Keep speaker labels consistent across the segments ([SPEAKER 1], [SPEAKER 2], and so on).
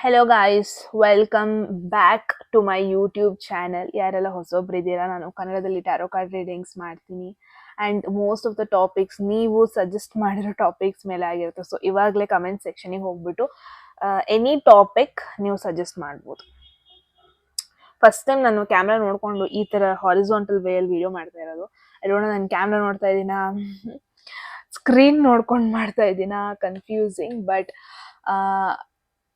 [SPEAKER 1] Hello guys, welcome back to my YouTube channel. ಯಾರೆಲ್ಲ ಹೊಸೊಬ್ರಿದ್ದೀರಾ, ನಾನು ಕನ್ನಡದಲ್ಲಿ ಟ್ಯಾರೋ ಕಾರ್ಡ್ ರೀಡಿಂಗ್ಸ್ ಮಾಡ್ತೀನಿ and most of the topics ನೀವು ಸಜೆಸ್ಟ್ ಮಾಡಿರೋ ಟಾಪಿಕ್ಸ್ ಮೇಲೆ ಆಗಿರುತ್ತೆ. ಸೊ ಇವಾಗಲೇ ಕಮೆಂಟ್ ಸೆಕ್ಷನಿಗೆ ಹೋಗ್ಬಿಟ್ಟು ಎನಿ ಟಾಪಿಕ್ ನೀವು ಸಜೆಸ್ಟ್ ಮಾಡ್ಬೋದು. ಫಸ್ಟ್ ಟೈಮ್ ನಾನು ಕ್ಯಾಮ್ರಾ ನೋಡಿಕೊಂಡು ಈ ಥರ ಹಾರಿಜಾಂಟಲ್ ವೇಯಲ್ಲಿ ವಿಡಿಯೋ ಮಾಡ್ತಾ ಇರೋದು. ಅದೊಂದು ನಾನು ಕ್ಯಾಮ್ರಾ ನೋಡ್ತಾ ಇದ್ದೀನ, ಸ್ಕ್ರೀನ್ ನೋಡ್ಕೊಂಡು ಮಾಡ್ತಾ ಇದ್ದೀನ, ಕನ್ಫ್ಯೂಸಿಂಗ್. ಬಟ್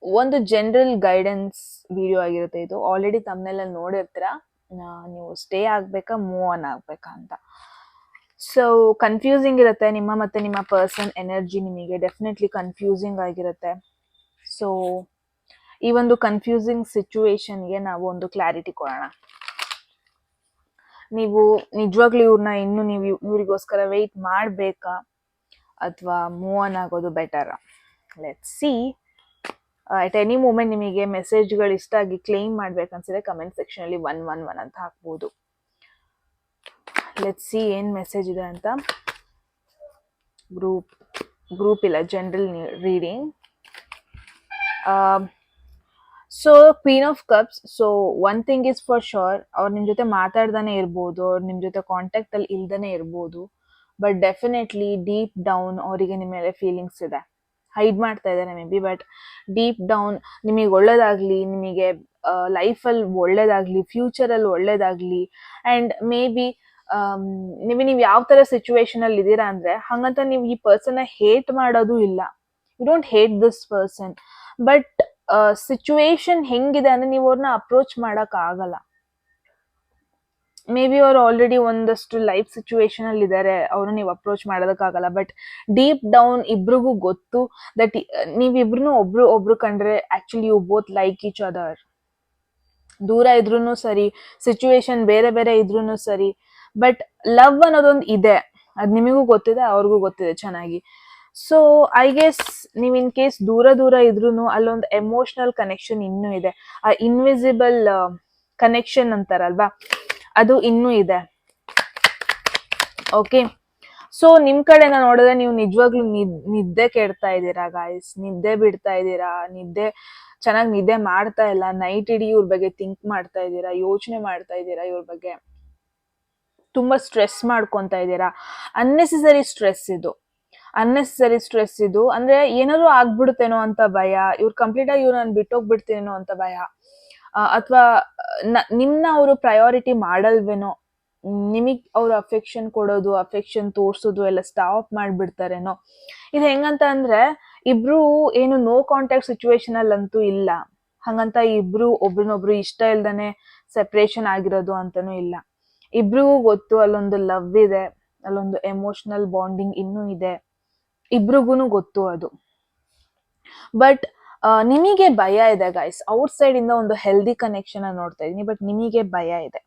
[SPEAKER 1] ಒಂದು ಜನರಲ್ ಗೈಡೆನ್ಸ್ ವಿಡಿಯೋ ಆಗಿರುತ್ತೆ ಇದು. ಆಲ್ರೆಡಿ ತಮ್ಮನೆಲ್ಲ ನೋಡಿರ್ತೀರ, ನೀವು ಸ್ಟೇ ಆಗಬೇಕಾ ಮೂವ್ ಆನ್ ಆಗಬೇಕಾ ಅಂತ. ಸೊ ಕನ್ಫ್ಯೂಸಿಂಗ್ ಇರುತ್ತೆ ನಿಮ್ಮ ಮತ್ತು ನಿಮ್ಮ ಪರ್ಸನ್ ಎನರ್ಜಿ ನಿಮಗೆ ಡೆಫಿನೆಟ್ಲಿ ಕನ್ಫ್ಯೂಸಿಂಗ್ ಆಗಿರುತ್ತೆ. ಸೊ ಈ ಒಂದು ಕನ್ಫ್ಯೂಸಿಂಗ್ ಸಿಚುವೇಶನ್ಗೆ ನಾವು ಒಂದು ಕ್ಲಾರಿಟಿ ಕೊಡೋಣ. ನೀವು ನಿಜವಾಗ್ಲೂ ಇವ್ರನ್ನ ಇನ್ನೂ ನೀವು ಇವ್ರಿಗೋಸ್ಕರ ವೆಯ್ಟ್ ಮಾಡಬೇಕಾ ಅಥವಾ ಮೂವ್ ಆನ್ ಆಗೋದು ಬೆಟರ? Let's see. At any moment ನಿಮಗೆ ಮೆಸೇಜ್ಗಳು ಇಷ್ಟ ಆಗಿ ಕ್ಲೇಮ್ ಮಾಡ್ಬೇಕನ್ಸಿದ್ರೆ ಕಮೆಂಟ್ ಸೆಕ್ಷನಲ್ಲಿ 111 ಅಂತ ಹಾಕ್ಬೋದು. ಲೆಟ್ಸ್ ಸಿ ಏನು ಮೆಸೇಜ್ ಇದೆ ಅಂತ. ಗ್ರೂಪ್ ಇಲ್ಲ, general reading. So queen of cups. So one thing is for sure, ಅವ್ರು ನಿಮ್ಮ ಜೊತೆ ಮಾತಾಡ್ದಾನೆ ಇರ್ಬೋದು, ಅವ್ರು ನಿಮ್ಮ ಜೊತೆ ಕಾಂಟ್ಯಾಕ್ಟಲ್ಲಿ ಇಲ್ದೇ ಇರ್ಬೋದು. ಬಟ್ ಡೆಫಿನೆಟ್ಲಿ ಡೀಪ್ ಡೌನ್ ಅವರಿಗೆ ನಿಮ್ಮ ಮೇಲೆ ಫೀಲಿಂಗ್ಸ್ ಇದೆ. ಹೈಡ್ ಮಾಡ್ತಾ ಇದ್ದಾರೆ may be, but deep down ನಿಮಗೆ ಒಳ್ಳೇದಾಗಲಿ, ನಿಮಗೆ ಲೈಫಲ್ಲಿ ಒಳ್ಳೇದಾಗಲಿ, ಫ್ಯೂಚರಲ್ಲಿ ಒಳ್ಳೇದಾಗಲಿ. ಆ್ಯಂಡ್ ಮೇ ಬಿ ನೀವು ಯಾವ ಥರ ಸಿಚುವೇಶನಲ್ಲಿ ಇದ್ದೀರಾ ಅಂದರೆ, ಹಾಗಂತ ನೀವು ಈ ಪರ್ಸನ್ನ ಹೇಟ್ ಮಾಡೋದು ಇಲ್ಲ. You don't hate this person, but situation ಹೆಂಗಿದೆ ಅಂದರೆ ನೀವು ಅವ್ರನ್ನ ಅಪ್ರೋಚ್ ಮಾಡೋಕ್ಕಾಗಲ್ಲ. ಮೇ ಬಿ ಅವ್ರು ಆಲ್ರೆಡಿ ಒಂದಷ್ಟು ಲೈಫ್ ಸಿಚುವೇಶನ್ ಅಲ್ಲಿ ಇದ್ದಾರೆ, ಅವ್ರು ನೀವು ಅಪ್ರೋಚ್ ಮಾಡೋದಕ್ಕಾಗಲ್ಲ. ಬಟ್ ಡೀಪ್ ಡೌನ್ ಇಬ್ರಿಗೂ ಗೊತ್ತು ದಟ್ ನೀವಿಬ್ರು ಒಬ್ರು ಕಂಡ್ರೆ actually you both like each other. ದೂರ ಇದ್ರೂ ಸರಿ, ಸಿಚುವೇಶನ್ ಬೇರೆ ಬೇರೆ ಇದ್ರೂ ಸರಿ, ಬಟ್ ಲವ್ ಅನ್ನೋದೊಂದು ಇದೆ. ಅದು ನಿಮಗೂ ಗೊತ್ತಿದೆ, ಅವ್ರಿಗೂ ಗೊತ್ತಿದೆ ಚೆನ್ನಾಗಿ. ಸೊ ಐ ಗೆಸ್ ನೀವು ಇನ್ ಕೇಸ್ ದೂರ ಇದ್ರೂ ಅಲ್ಲೊಂದು ಎಮೋಷನಲ್ ಕನೆಕ್ಷನ್ ಇನ್ನೂ ಇದೆ. ಆ ಇನ್ವಿಸಿಬಲ್ ಕನೆಕ್ಷನ್ ಅಂತಾರಲ್ವಾ, ಅದು ಇನ್ನೂ ಇದೆ. ಓಕೆ, ಸೊ ನಿಮ್ ಕಡೆನ ನೋಡಿದ್ರೆ ನೀವು ನಿಜವಾಗ್ಲೂ ನಿದ್ದೆ ಕೆಡ್ತಾ ಇದ್ದೀರಾ ಗಾಯ್ಸ್. ನಿದ್ದೆ ಬಿಡ್ತಾ ಇದ್ದೀರಾ, ಚೆನ್ನಾಗಿ ನಿದ್ದೆ ಮಾಡ್ತಾ ಇಲ್ಲ. ನೈಟ್ ಇಡೀ ಇವ್ರ ಬಗ್ಗೆ ಥಿಂಕ್ ಮಾಡ್ತಾ ಇದ್ದೀರಾ, ಯೋಚನೆ ಮಾಡ್ತಾ ಇದ್ದೀರಾ, ಇವ್ರ ಬಗ್ಗೆ ತುಂಬಾ ಸ್ಟ್ರೆಸ್ ಮಾಡ್ಕೊತಾ ಇದ್ದೀರಾ. ಅನ್ನೆಸೆಸರಿ ಸ್ಟ್ರೆಸ್ ಇದು ಅಂದ್ರೆ ಏನಾದ್ರು ಆಗ್ಬಿಡುತ್ತೇನೋ ಅಂತ ಭಯ, ಇವ್ರು ಕಂಪ್ಲೀಟ್ ಆಗಿ ಇವ್ರು ನಾನು ಬಿಟ್ಟೋಗ್ಬಿಡ್ತೀನೇನೋ ಅಂತ ಭಯ, ಅಥವಾ ನಿಮ್ನ ಅವರು ಪ್ರಯಾರಿಟಿ ಮಾಡಲ್ವೇನೋ, ನಿಮಗ್ ಅವ್ರು ಅಫೆಕ್ಷನ್ ಕೊಡೋದು, ಅಫೆಕ್ಷನ್ ತೋರ್ಸೋದು ಎಲ್ಲ ಸ್ಟಾಪ್ ಮಾಡ್ಬಿಡ್ತಾರೇನೋ. ಇದು ಹೆಂಗಂತ ಅಂದ್ರೆ, ಇಬ್ರು ಏನು ನೋ ಕಾಂಟ್ಯಾಕ್ಟ್ ಸಿಚುವೇಶನ್ ಅಲ್ಲಂತೂ ಇಲ್ಲ. ಹಂಗಂತ ಇಬ್ರು ಒಬ್ರನ್ನೊಬ್ರು ಇಷ್ಟ ಇಲ್ದಾನೆ ಸೆಪ್ರೇಷನ್ ಆಗಿರೋದು ಅಂತಾನೂ ಇಲ್ಲ. ಇಬ್ರಿಗೂ ಗೊತ್ತು ಅಲ್ಲೊಂದು ಲವ್ ಇದೆ, ಅಲ್ಲೊಂದು ಎಮೋಷನಲ್ ಬಾಂಡಿಂಗ್ ಇನ್ನೂ ಇದೆ, ಇಬ್ರಿಗೂ ಗೊತ್ತು ಅದು. ಬಟ್ ನಿಮಗೆ ಭಯ ಇದೆ ಗೈಸ್. ಔಟ್ ಸೈಡ್ ಇಂದ ಒಂದು ಹೆಲ್ದಿ ಕನೆಕ್ಷನ್ ನೋಡ್ತಾ ಇದೀನಿ, ಬಟ್ ನಿಮಗೆ ಭಯ ಇದೆ.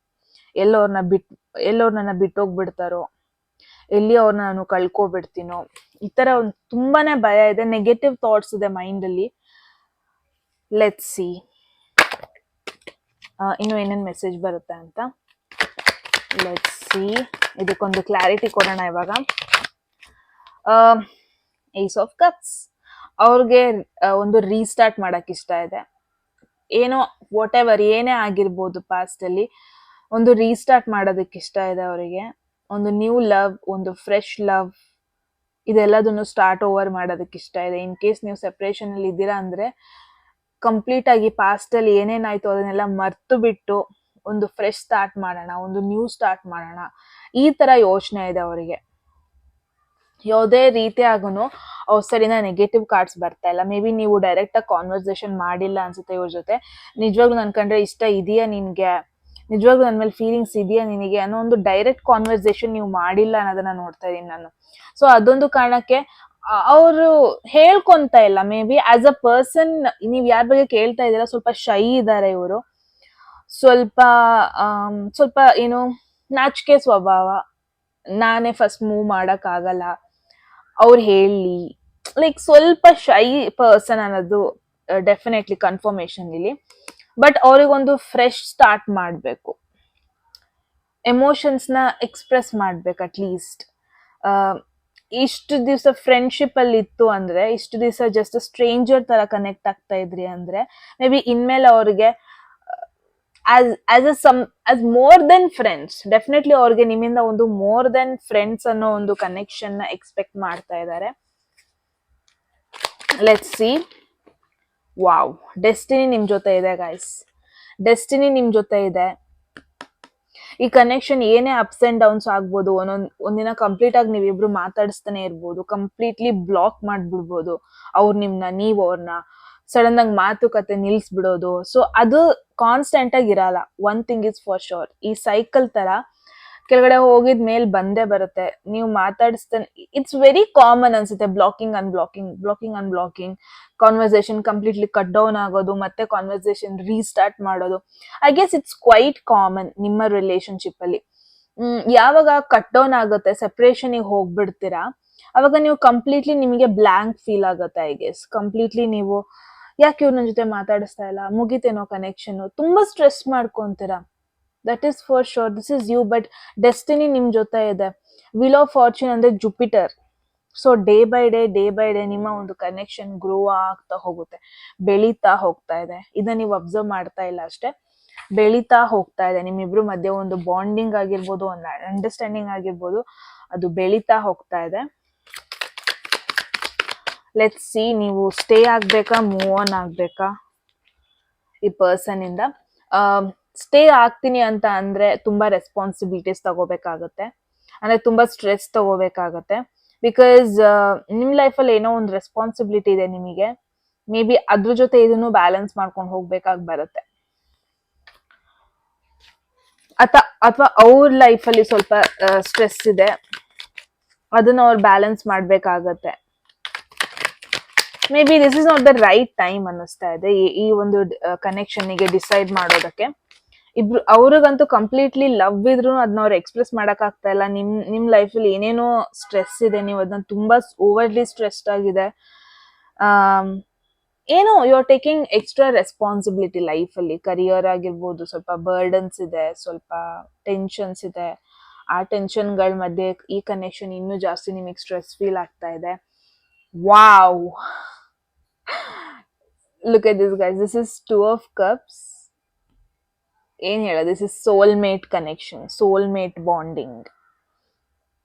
[SPEAKER 1] ಎಲ್ಲೋರ್ನ ಬಿಟ್ಟೋಗ್ಬಿಡ್ತಾರೋ, ಎಲ್ಲಿ ಅವ್ರನ್ನ ನಾನು ಕಳ್ಕೊಬಿಡ್ತೀನೋ, ಈ ತರ ಒಂದು ತುಂಬಾನೇ ಭಯ ಇದೆ. ನೆಗೆಟಿವ್ ಥಾಟ್ಸ್ ಇದೆ ಮೈಂಡ್ ಅಲ್ಲಿ. ಲೆಟ್ಸ್ ಸಿ ಇನ್ನು ಏನೇನು ಮೆಸೇಜ್ ಬರುತ್ತೆ ಅಂತ. ಲೆಟ್ಸ್ ಸಿ, ಇದಕ್ಕೊಂದು ಕ್ಲಾರಿಟಿ ಕೊಡೋಣ ಇವಾಗ. Ace of cups. ಅವ್ರಿಗೆ ಒಂದು ರೀಸ್ಟಾರ್ಟ್ ಮಾಡಕ್ ಇಷ್ಟ ಇದೆ. ಏನೋ ವಾಟ್ ಎವರ್ ಏನೇ ಆಗಿರ್ಬೋದು ಪಾಸ್ಟ್ ಅಲ್ಲಿ, ಒಂದು ರೀಸ್ಟಾರ್ಟ್ ಮಾಡೋದಕ್ಕೆ ಇಷ್ಟ ಇದೆ ಅವರಿಗೆ. ಒಂದು ನ್ಯೂ ಲವ್, ಒಂದು ಫ್ರೆಶ್ ಲವ್, ಇದೆಲ್ಲದನ್ನು ಸ್ಟಾರ್ಟ್ ಓವರ್ ಮಾಡೋದಕ್ಕೆ ಇಷ್ಟ ಇದೆ. ಇನ್ ಕೇಸ್ ನೀವು ಸೆಪ್ರೇಷನ್ ಅಲ್ಲಿ ಇದ್ದೀರಾ ಅಂದ್ರೆ, ಕಂಪ್ಲೀಟ್ ಆಗಿ ಪಾಸ್ಟ್ ಅಲ್ಲಿ ಏನೇನಾಯ್ತು ಅದನ್ನೆಲ್ಲ ಮರ್ತು ಬಿಟ್ಟು ಒಂದು ಫ್ರೆಶ್ ಸ್ಟಾರ್ಟ್ ಮಾಡೋಣ, ಒಂದು ನ್ಯೂ ಸ್ಟಾರ್ಟ್ ಮಾಡೋಣ, ಈ ತರ ಯೋಚನೆ ಇದೆ ಅವರಿಗೆ. ಯಾವುದೇ ರೀತಿಯಾಗೂ ಅವ್ರ ಸರಿನ ನೆಗೆಟಿವ್ ಕಾರ್ಡ್ಸ್ ಬರ್ತಾ ಇಲ್ಲ. ಮೇ ಬಿ ನೀವು ಡೈರೆಕ್ಟ್ ಆಗಿ ಕಾನ್ವರ್ಸೇಷನ್ ಮಾಡಿಲ್ಲ ಅನ್ಸುತ್ತೆ ಇವ್ರ ಜೊತೆ. ನಿಜವಾಗ್ಲೂ ನನ್ ಕಂಡ್ರೆ ಇಷ್ಟ ಇದೆಯಾ ನಿನ್ಗೆ, ನಿಜವಾಗ್ಲೂ ನನ್ನ ಮೇಲೆ ಫೀಲಿಂಗ್ಸ್ ಇದೆಯಾ ನಿನಗೆ ಅನ್ನೋ ಒಂದು ಡೈರೆಕ್ಟ್ ಕಾನ್ವರ್ಸೇಷನ್ ನೀವು ಮಾಡಿಲ್ಲ ಅನ್ನೋದನ್ನ ನೋಡ್ತಾ ಇದೀನಿ ನಾನು. ಸೊ ಅದೊಂದು ಕಾರಣಕ್ಕೆ ಅವರು ಹೇಳ್ಕೊಂತ ಇಲ್ಲ. May be as a person ನೀವ್ ಯಾರ ಬಗ್ಗೆ ಕೇಳ್ತಾ ಇದ್ದೀರಾ, ಸ್ವಲ್ಪ ಶೈ ಇದ್ದಾರೆ ಇವರು. ಸ್ವಲ್ಪ ಏನು ನಾಚಿಕೆ ಸ್ವಭಾವ, ನಾನೇ ಫಸ್ಟ್ ಮೂವ್ ಮಾಡಕ್ ಆಗಲ್ಲ, ಅವ್ರು ಹೇಳಿ, ಲೈಕ್ ಸ್ವಲ್ಪ ಶೈ ಪರ್ಸನ್ ಅನ್ನೋದು ಡೆಫಿನೆಟ್ಲಿ ಕನ್ಫರ್ಮೇಶನ್ ಇಲ್ಲಿ. ಬಟ್ ಅವ್ರಿಗೊಂದು ಫ್ರೆಶ್ ಸ್ಟಾರ್ಟ್ ಮಾಡಬೇಕು, ಎಮೋಷನ್ಸ್ನ ಎಕ್ಸ್ಪ್ರೆಸ್ ಮಾಡ್ಬೇಕು ಅಟ್ಲೀಸ್ಟ್. ಇಷ್ಟು ದಿವಸ ಫ್ರೆಂಡ್ಶಿಪ್ ಅಲ್ಲಿ ಇತ್ತು ಅಂದ್ರೆ, ಇಷ್ಟು ದಿವಸ ಜಸ್ಟ್ ಸ್ಟ್ರೇಂಜರ್ ತರ ಕನೆಕ್ಟ್ ಆಗ್ತಾ ಇದ್ರಿ ಅಂದ್ರೆ, ಮೇ ಬಿ ಇನ್ಮೇಲೆ ಅವ್ರಿಗೆ as more than friends, definitely ಅವ್ರಿಗೆ ನಿಮ್ಮಿಂದ ಒಂದು ಮೋರ್ ದೆನ್ ಫ್ರೆಂಡ್ಸ್ ಅನ್ನೋ ಒಂದು ಕನೆಕ್ಷನ್ ನ ಎಕ್ಸ್ಪೆಕ್ಟ್ ಮಾಡ್ತಾ ಇದ್ದಾರೆ. Let's see. ವಾವ್, ಡೆಸ್ಟಿನಿ ನಿಮ್ ಜೊತೆ ಇದೆ ಗೈಸ್. ಡೆಸ್ಟಿನಿ ನಿಮ್ ಜೊತೆ ಇದೆ. ಈ ಕನೆಕ್ಷನ್ ಏನೇ ಅಪ್ಸ್ ಅಂಡ್ ಡೌನ್ಸ್ ಆಗ್ಬೋದು, ಒಂದಿನ ಕಂಪ್ಲೀಟ್ ಆಗಿ ನೀವಿಬ್ರು ಮಾತಾಡಿಸ್ತಾನೆ ಇರ್ಬೋದು, ಕಂಪ್ಲೀಟ್ಲಿ ಬ್ಲಾಕ್ ಮಾಡ್ಬಿಡ್ಬೋದು ಅವ್ರು ನಿಮ್ನ, ನೀವ್ ಅವ್ರನ್ನ. ಸಡನ್ ಆಗಿ ಮಾತುಕತೆ ನಿಲ್ಸ್ಬಿಡೋದು. ಸೊ ಅದು ಕಾನ್ಸ್ಟೆಂಟ್ ಆಗಿ ಇರಲ್ಲ. One thing is for sure, ಈ ಸೈಕಲ್ ತರ ಕೆಳಗಡೆ ಹೋಗಿದ್ ಮೇಲ್ ಬಂದೇ ಬರುತ್ತೆ. ನೀವು ಮಾತಾಡಿಸ್ತಾನೆ, ಇಟ್ಸ್ ವೆರಿ ಕಾಮನ್ ಅನ್ಸುತ್ತೆ. Blocking unblocking, blocking unblocking, conversation completely cut down ಆಗೋದು, ಮತ್ತೆ ಕಾನ್ವರ್ಸೇಷನ್ ರೀಸ್ಟಾರ್ಟ್ ಮಾಡೋದು. I guess it's quite common ನಿಮ್ಮ ರಿಲೇಶನ್ಶಿಪ್ ಅಲ್ಲಿ. ಯಾವಾಗ ಕಟ್ ಡೌನ್ ಆಗುತ್ತೆ, ಸೆಪರೇಷನ್ ಹೋಗ್ಬಿಡ್ತೀರಾ, ಅವಾಗ ನೀವು ಕಂಪ್ಲೀಟ್ಲಿ ನಿಮಗೆ ಬ್ಲಾಂಕ್ ಫೀಲ್ ಆಗುತ್ತೆ. ಐ ಗೆಸ್ ಕಂಪ್ಲೀಟ್ಲಿ ನೀವು ಯಾಕೆ ಇವ್ರ ನನ್ನ ಜೊತೆ ಮಾತಾಡಿಸ್ತಾ ಇಲ್ಲ, ಮುಗಿತೇನೋ ಕನೆಕ್ಷನ್, ತುಂಬಾ ಸ್ಟ್ರೆಸ್ ಮಾಡ್ಕೊಂತೀರಾ. That is for sure, this is you. But destiny ನಿಮ್ ಜೊತೆ ಇದೆ. ವಿಲ್ ಆಫ್ ಫಾರ್ಚೂನ್ ಅಂದ್ರೆ Jupiter. So day by day ನಿಮ್ಮ ಒಂದು ಕನೆಕ್ಷನ್ ಗ್ರೋ ಆಗ್ತಾ ಹೋಗುತ್ತೆ, ಬೆಳೀತಾ ಹೋಗ್ತಾ ಇದೆ. ಇದನ್ನ ನೀವು ಅಬ್ಸರ್ವ್ ಮಾಡ್ತಾ ಇಲ್ಲ ಅಷ್ಟೇ, ಬೆಳೀತಾ ಹೋಗ್ತಾ ಇದೆ. ನಿಮ್ಮಿಬ್ರು ಮಧ್ಯೆ ಒಂದು ಬಾಂಡಿಂಗ್ ಆಗಿರ್ಬೋದು, ಒಂದು ಅಂಡರ್ಸ್ಟ್ಯಾಂಡಿಂಗ್ ಆಗಿರ್ಬೋದು, ಅದು ಬೆಳೀತಾ ಹೋಗ್ತಾ ಇದೆ. ಲೆಟ್ಸ್ ಸಿ, ನೀವು ಸ್ಟೇ ಆಗ್ಬೇಕಾ, ಮೂವ್ ಆನ್ ಆಗ್ಬೇಕಾ ಈ ಪರ್ಸನ್ ಇಂದ. ಸ್ಟೇ ಆಗ್ತೀನಿ ಅಂತ ಅಂದ್ರೆ ತುಂಬಾ ರೆಸ್ಪಾನ್ಸಿಬಿಲಿಟೀಸ್ ತಗೋಬೇಕಾಗತ್ತೆ, ಅಂದ್ರೆ ತುಂಬಾ ಸ್ಟ್ರೆಸ್ ತಗೋಬೇಕಾಗತ್ತೆ. ಬಿಕಾಸ್ ನಿಮ್ ಲೈಫಲ್ಲಿ ಏನೋ ಒಂದು ರೆಸ್ಪಾನ್ಸಿಬಿಲಿಟಿ ಇದೆ ನಿಮಗೆ. ಮೇ ಬಿ ಅದ್ರ ಜೊತೆ ಇದನ್ನು ಬ್ಯಾಲೆನ್ಸ್ ಮಾಡ್ಕೊಂಡು ಹೋಗ್ಬೇಕಾಗಿ ಬರುತ್ತೆ. ಅಥವಾ ಅವ್ರ ಲೈಫಲ್ಲಿ ಸ್ವಲ್ಪ ಸ್ಟ್ರೆಸ್ ಇದೆ, ಅದನ್ನ ಅವ್ರು ಬ್ಯಾಲೆನ್ಸ್ ಮಾಡ್ಬೇಕಾಗತ್ತೆ. May be this is not the right time ಅನ್ನಿಸ್ತಾ ಇದೆ ಈ ಒಂದು ಕನೆಕ್ಷನ್ಗೆ ಡಿಸೈಡ್ ಮಾಡೋದಕ್ಕೆ. ಅವ್ರಿಗಂತೂ ಕಂಪ್ಲೀಟ್ಲಿ ಲವ್ ಇದ್ರು ಅದನ್ನ ಅವ್ರು ಎಕ್ಸ್ಪ್ರೆಸ್ ಮಾಡಕ್ ಆಗ್ತಾ ಇಲ್ಲ. ನಿಮ್ ಲೈಫಲ್ಲಿ ಏನೇನೋ ಸ್ಟ್ರೆಸ್ ಇದೆ, ನೀವು ಅದನ್ನ ತುಂಬಾ ಓವರ್ಲಿ ಸ್ಟ್ರೆಸ್ಡ್ ಆಗಿದೆ. ಏನೋ you are taking extra responsibility ಲೈಫಲ್ಲಿ. ಕರಿಯರ್ ಆಗಿರ್ಬೋದು, ಸ್ವಲ್ಪ ಬರ್ಡನ್ಸ್ ಇದೆ, ಸ್ವಲ್ಪ ಟೆನ್ಷನ್ಸ್ ಇದೆ. ಆ ಟೆನ್ಷನ್ಗಳ ಮಧ್ಯೆ ಈ ಕನೆಕ್ಷನ್ ಇನ್ನೂ ಜಾಸ್ತಿ ನಿಮಗೆ ಸ್ಟ್ರೆಸ್ ಫೀಲ್ ಆಗ್ತಾ ಇದೆ. Wow, look at this guys, this is 2 of cups. ಏನ್ ಹೇಳ, this is soulmate connection, soulmate bonding.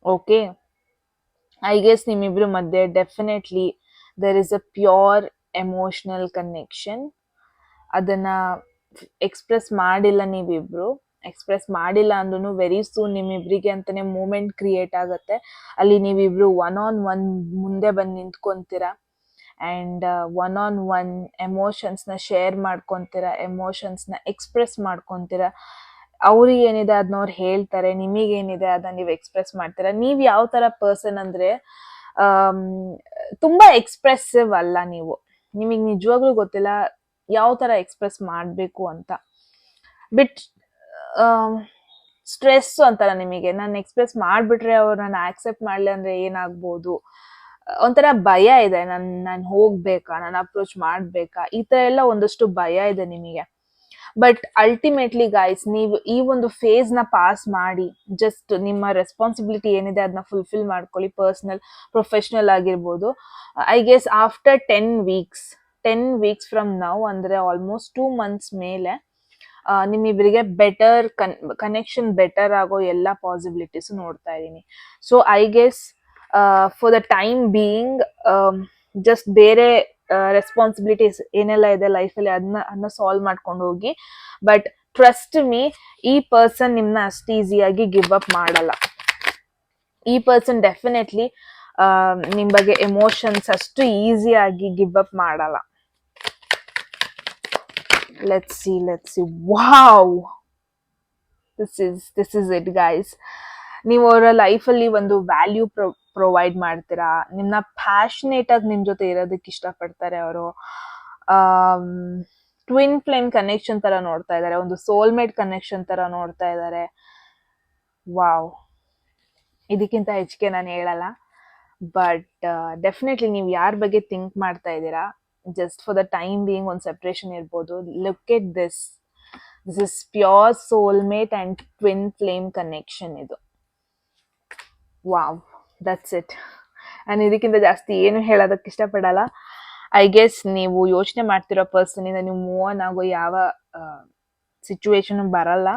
[SPEAKER 1] Okay, I guess ನಿಮ್ಮಿಬ್ರು ಮಧ್ಯೆ definitely there is a pure emotional connection. ಅದನ್ನ ಎಕ್ಸ್ಪ್ರೆಸ್ ಮಾಡಿಲ್ಲ ನೀವಿಬ್ರು. ಎಕ್ಸ್ಪ್ರೆಸ್ ಮಾಡಿಲ್ಲ ಅಂದ್ರೂ ವೆರಿ ಸೂನ್ ನಿಮ್ಮಿಬ್ರಿಗೆ ಅಂತಾನೆ ಮೂಮೆಂಟ್ ಕ್ರಿಯೇಟ್ ಆಗತ್ತೆ. ಅಲ್ಲಿ ನೀವಿಬ್ರು ಒನ್ ಆನ್ ಒನ್ ಮುಂದೆ ಬಂದು ನಿಂತ್ಕೊಂತೀರಾ ಅಂಡ್ ಒನ್ ಆನ್ ಒನ್ ಎಮೋಷನ್ಸ್ನ ಶೇರ್ ಮಾಡ್ಕೊತೀರಾ, ಎಮೋಷನ್ಸ್ನ ಎಕ್ಸ್ಪ್ರೆಸ್ ಮಾಡ್ಕೊತೀರಾ. ಅವ್ರಿಗೆ ಏನಿದೆ ಅದನ್ನ ಅವ್ರು ಹೇಳ್ತಾರೆ, ನಿಮಗೇನಿದೆ ಅದನ್ನ ನೀವು ಎಕ್ಸ್ಪ್ರೆಸ್ ಮಾಡ್ತೀರಾ. ನೀವು ಯಾವ ತರ ಪರ್ಸನ್ ಅಂದ್ರೆ ತುಂಬಾ ಎಕ್ಸ್ಪ್ರೆಸಿವ್ ಅಲ್ಲ ನೀವು. ನಿಮಗೆ ನಿಜವಾಗ್ಲೂ ಗೊತ್ತಿಲ್ಲ ಯಾವ ತರ ಎಕ್ಸ್ಪ್ರೆಸ್ ಮಾಡಬೇಕು ಅಂತ. ಬಿಟ್ ಸ್ಟ್ರೆಸ್ ಅಂತಾರ ನಿಮಗೆ, ನಾನು ಎಕ್ಸ್ಪ್ರೆಸ್ ಮಾಡ್ಬಿಟ್ರೆ ಅವ್ರು ನನ್ನ ಆಕ್ಸೆಪ್ಟ್ ಮಾಡ್ಲಿ ಅಂದ್ರೆ ಏನಾಗ್ಬೋದು, ಒಂಥರ ಭಯ ಇದೆ. ನಾನು ಹೋಗ್ಬೇಕಾ, ನಾನು ಅಪ್ರೋಚ್ ಮಾಡ್ಬೇಕಾ, ಈ ತರ ಎಲ್ಲ ಒಂದಷ್ಟು ಭಯ ಇದೆ ನಿಮಗೆ. ಬಟ್ ಅಲ್ಟಿಮೇಟ್ಲಿ ಗೈಸ್, ನೀವು ಈ ಒಂದು ಫೇಸ್ ನ ಪಾಸ್ ಮಾಡಿ ಜಸ್ಟ್ ನಿಮ್ಮ ರೆಸ್ಪಾನ್ಸಿಬಿಲಿಟಿ ಏನಿದೆ ಅದನ್ನ ಫುಲ್ಫಿಲ್ ಮಾಡ್ಕೊಳ್ಳಿ. ಪರ್ಸನಲ್, ಪ್ರೊಫೆಷನಲ್ ಆಗಿರ್ಬೋದು. I guess after 10 weeks from now, ಅಂದ್ರೆ ಆಲ್ಮೋಸ್ಟ್ 2 months ಮೇಲೆ ನಿಮ್ಮಿಬ್ಬರಿಗೆ ಬೆಟರ್ ಕನೆಕ್ಷನ್ ಬೆಟರ್ ಆಗೋ ಎಲ್ಲ ಪಾಸಿಬಿಲಿಟೀಸ್ ನೋಡ್ತಾ ಇದ್ದೀನಿ. So I guess for the time being just ಬೇರೆ ರೆಸ್ಪಾನ್ಸಿಬಿಲಿಟೀಸ್ ಏನೆಲ್ಲ ಇದೆ ಲೈಫಲ್ಲಿ ಅದನ್ನ ಸಾಲ್ವ್ ಮಾಡ್ಕೊಂಡು ಹೋಗಿ. ಬಟ್ ಟ್ರಸ್ಟ್ ಮೀ, ಈ ಪರ್ಸನ್ ನಿಮ್ನ ಅಷ್ಟು ಈಸಿಯಾಗಿ ಗಿವ್ ಅಪ್ ಮಾಡಲ್ಲ. ಈ ಪರ್ಸನ್ ಡೆಫಿನೆಟ್ಲಿ ನಿಮ್ ಬಗ್ಗೆ ಎಮೋಷನ್ಸ್ ಅಷ್ಟು ಈಸಿಯಾಗಿ ಗಿವ್ ಅಪ್ ಮಾಡಲ್ಲ. Let's see. Wow, this is it guys. ನೀವು ಅವರ ಲೈಫಲ್ಲಿ ಒಂದು ವ್ಯಾಲ್ಯೂ ಪ್ರೊವೈಡ್ ಮಾಡ್ತೀರಾ. ನಿಮ್ನ ಪ್ಯಾಷನೇಟ್ ಆಗಿ ನಿಮ್ ಜೊತೆ ಇರೋದಕ್ಕೆ ಇಷ್ಟಪಡ್ತಾರೆ ಅವರು. ಟ್ವಿನ್ ಫ್ಲೇಮ್ ಕನೆಕ್ಷನ್ ತರ ನೋಡ್ತಾ ಇದ್ದಾರೆ, ಒಂದು ಸೋಲ್ಮೇಟ್ ಕನೆಕ್ಷನ್ ತರ ನೋಡ್ತಾ ಇದ್ದಾರೆ. ವಾವ್, ಇದಕ್ಕಿಂತ ಹೆಚ್ಚಿಗೆ ನಾನು ಹೇಳಲ್ಲ. ಬಟ್ ಡೆಫಿನೆಟ್ಲಿ ನೀವು ಯಾರ ಬಗ್ಗೆ ಥಿಂಕ್ ಮಾಡ್ತಾ ಇದ್ದೀರಾ, just for the time being ಒಂದು ಸೆಪ್ರೇಷನ್ ಇರ್ಬೋದು. Look at this is pure soulmate and twin flame connection ಇದು. Wow, that's it. ನಾನು ಇದಕ್ಕಿಂತ ಜಾಸ್ತಿ ಏನು ಹೇಳೋದಕ್ಕೆ ಇಷ್ಟಪಡಲ್ಲ. ಐ ಗೆಸ್ ನೀವು ಯೋಚನೆ ಮಾಡ್ತಿರೋ ಪರ್ಸನ್ ಇಂದ ನೀವು ಮೂವ್ ಆನ್ ಆಗೋ ಯಾವ ಸಿಚುವೇಶನ್ ಬರಲ್ಲ.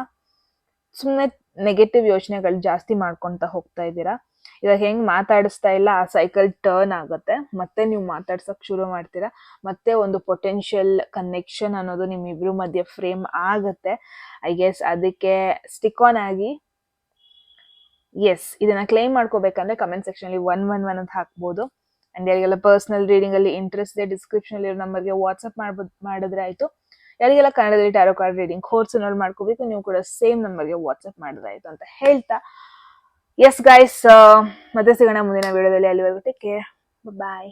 [SPEAKER 1] ಸುಮ್ಮನೆ ನೆಗೆಟಿವ್ ಯೋಚನೆಗಳು ಜಾಸ್ತಿ ಮಾಡ್ಕೊಂತ ಹೋಗ್ತಾ ಇದ್ದೀರಾ. ಇವಾಗ ಹೆಂಗ್ ಮಾತಾಡಿಸ್ತಾ ಇಲ್ಲ ಆ ಸೈಕಲ್ ಟರ್ನ್ ಆಗುತ್ತೆ, ಮತ್ತೆ ನೀವು ಮಾತಾಡ್ಸಕ್ ಶುರು ಮಾಡ್ತೀರಾ, ಮತ್ತೆ ಒಂದು ಪೊಟೆನ್ಷಿಯಲ್ ಕನೆಕ್ಷನ್ ಅನ್ನೋದು ನಿಮ್ಮಿಬ್ರು ಮಧ್ಯೆ ಫ್ರೇಮ್ ಆಗುತ್ತೆ. ಐ ಗೆಸ್ ಅದಕ್ಕೆ ಸ್ಟಿಕ್ ಆನ್ ಆಗಿ. ಎಸ್, ಇದನ್ನ ಕ್ಲೈಮ್ ಮಾಡ್ಕೋಬೇಕಂದ್ರೆ ಕಮೆಂಟ್ ಸೆಕ್ಷನ್ ಅಲ್ಲಿ 111 ಅಂತ ಹಾಕ್ಬೋದು. ಅಂಡ್ ಯಾರಿಗೆಲ್ಲ ಪರ್ಸನಲ್ ರೀಡಿಂಗ್ ಅಲ್ಲಿ ಇಂಟ್ರೆಸ್ಟ್ ಇದೆ, ಡಿಸ್ಕ್ರಿಪ್ಷನ್ ಅಲ್ಲಿ ನಂಬರ್ಗೆ ವಾಟ್ಸ್ಆಪ್ ಮಾಡಿದ್ರೆ ಆಯ್ತು. ಯಾರಿಗೆಲ್ಲ ಕನ್ನಡದಲ್ಲಿ ಟ್ಯಾರೋ ಕಾರ್ಡ್ ರೀಡಿಂಗ್ ಕೋರ್ಸ್ ಮಾಡ್ಕೋಬೇಕು, ನೀವು ಕೂಡ ಸೇಮ್ ನಂಬರ್ಗೆ ವಾಟ್ಸ್ಆಪ್ ಮಾಡಿದ್ರೆ ಆಯ್ತು ಅಂತ ಹೇಳ್ತಾ, ಎಸ್ ಗೈಸ್, ಮತ್ತೆ ಸಿಗೋಣ ಮುಂದಿನ ವಿಡಿಯೋದಲ್ಲಿ. ಅಲ್ಲಿವರೆಗೂ ಟೇಕ್ ಕೇರ್, ಬಾಯ್.